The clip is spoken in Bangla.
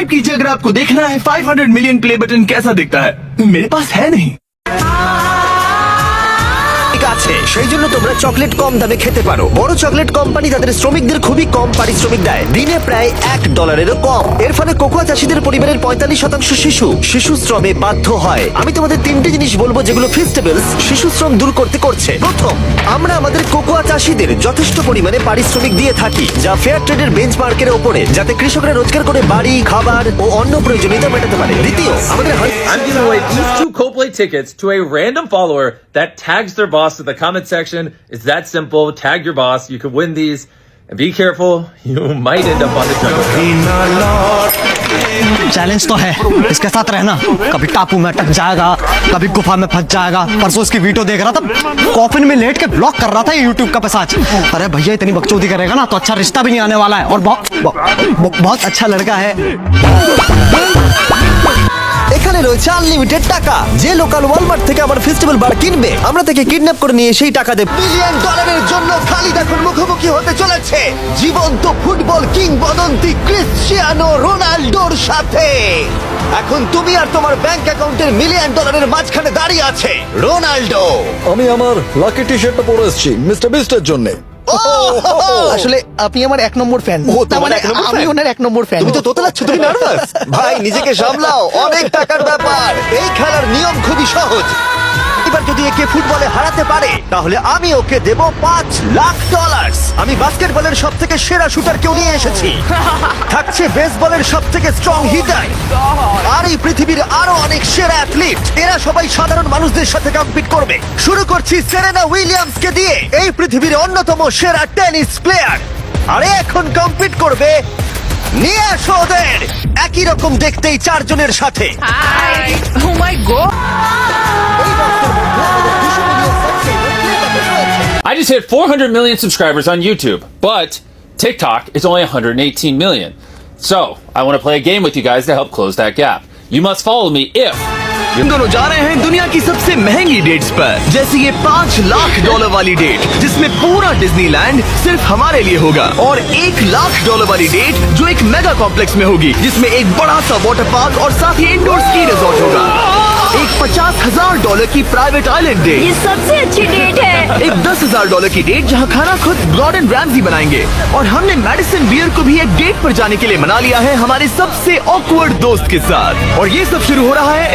सब्सक्राइब कीजिए अगर आपको देखना है 500 मिलियन प्ले बटन कैसा दिखता है। मेरे पास है नहीं। আছে সেই জন্য তোমরা চকলেট কম দামে খেতে পারো। বড় চকলেট কোম্পানি তাদের শ্রমিকদের খুবই কম পারিশ্রমিক দেয়, দিনে প্রায় $1 কম। এর ফলে কোকোয়া চাষীদের পরিবারের 45% শিশু শ্রমে বাধ্য হয়। আমি তোমাদের 3টে জিনিস বলবো যেগুলো ফেস্টিভ্যালস শিশু শ্রম দূর করছে। প্রথম, আমরা আমাদের কোকোয়া চাষীদের যথেষ্ট পরিমাণে পারিশ্রমিক দিয়ে থাকি, যা ফেয়ার ট্রেডের বেঞ্চমার্কের ওপরে, যাতে কৃষকরা রোজগার করে বাড়ি, খাবার ও অন্য প্রয়োজনীয়তা মেটাতে পারে। দ্বিতীয়, আমাদের I'm giving away these 2 Coldplay tickets to a random follower that tags their boss in the comment section. It's that simple. Tag your boss. You could win these. And be careful, you might end up on the jungle. Challenge तो है, इसके साथ रहना। कभी टापू में अटक जाएगा, कभी गुफा में फंस जाएगा। परसों उसकी वीडियो देख रहा था, कॉफिन में लेट के ब्लॉक कर रहा था यूट्यूब का पैसा। अरे भैया इतनी बकचोदी करेगा ना तो अच्छा रिश्ता भी नहीं आने वाला है। और बहुत अच्छा लड़का है। এখানে রয়েছে আনলিমিটেড টাকা। যে লোকাল ওয়ালমার্ট থেকে আমার ফেস্টিভ্যাল বার কিনবে, আমরা তাকে কিডন্যাপ করে নিয়ে সেই টাকা দেব। $1 বিলিয়ন জন্য খালিদ এখন মুখোমুখি হতে চলেছে জীবন্ত ফুটবল কিংবদন্তি ক্রিশ্চিয়ানো রোনাল্ডোর সাথে। এখন তুমি আর তোমার ব্যাংক অ্যাকাউন্টের $1 মিলিয়ন মাঝখানে দাঁড়িয়ে আছে রোনাল্ডো। আমি আমার লাকি টি শার্টটা পরে এসেছি মিস্টার বিস্টের জন্য। আসলে আপনি আমার 1 নম্বর ফ্যান। তোমার 1 নম্বর আমি fan? ওনার 1 নম্বর ফ্যান। তুমি তো তোতলাচ্ছ, তুমি নার্ভাস। ভাই নিজেকে সামলাও, অনেক টাকার ব্যাপার। এই খেলার নিয়ম খুবই সহজ। এবার যদি একে ফুটবলে হারাতে পারে তাহলে আমি ওকে দেব $5 লাখ। আমি বাস্কেটবলের সবথেকে সেরা শুটারকেও নিয়ে এসেছি, থাকছে বেসবলের সবথেকে স্ট্রং হিটার, আর এই পৃথিবীর আরো অনেক সেরা অ্যাথলিট। এরা সবাই সাধারণ মানুষদের সাথে কম্পিট করবে। শুরু করছি সেরেনা উইলিয়ামসকে দিয়ে, এই পৃথিবীর অন্যতম সেরা টেনিস প্লেয়ার। আরে এখন কম্পিট করবে, নিয়ে আসো ওদের। একই রকম দেখতেই 4 জনের সাথে। Oh my god! I just hit 400 million subscribers on YouTube, but TikTok is only 118 million. So, I want to play a game with you guys to help close that gap. You must follow me if हम दोनों जा रहे हैं दुनिया की सबसे महंगी डेट्स पर, जैसे ये $5 लाख वाली डेट जिसमें पूरा डिज्नीलैंड सिर्फ हमारे लिए होगा, और $1 लाख वाली डेट जो एक मेगा कॉम्प्लेक्स में होगी, जिसमें एक बड़ा सा वाटर पार्क और साथ ही इंडोर स्की रिजॉर्ट होगा। एक $50,000 की प्राइवेट आइलैंड डेट, ये सबसे अच्छी डेट है। एक $10,000 की डेट जहां खाना खुद गॉर्डन रैमजी बनाएंगे, और हमने मेडिसन बियर को भी एक डेट पर जाने के लिए मना लिया है हमारे सबसे ऑकवर्ड दोस्त के साथ। और ये सब शुरू हो रहा है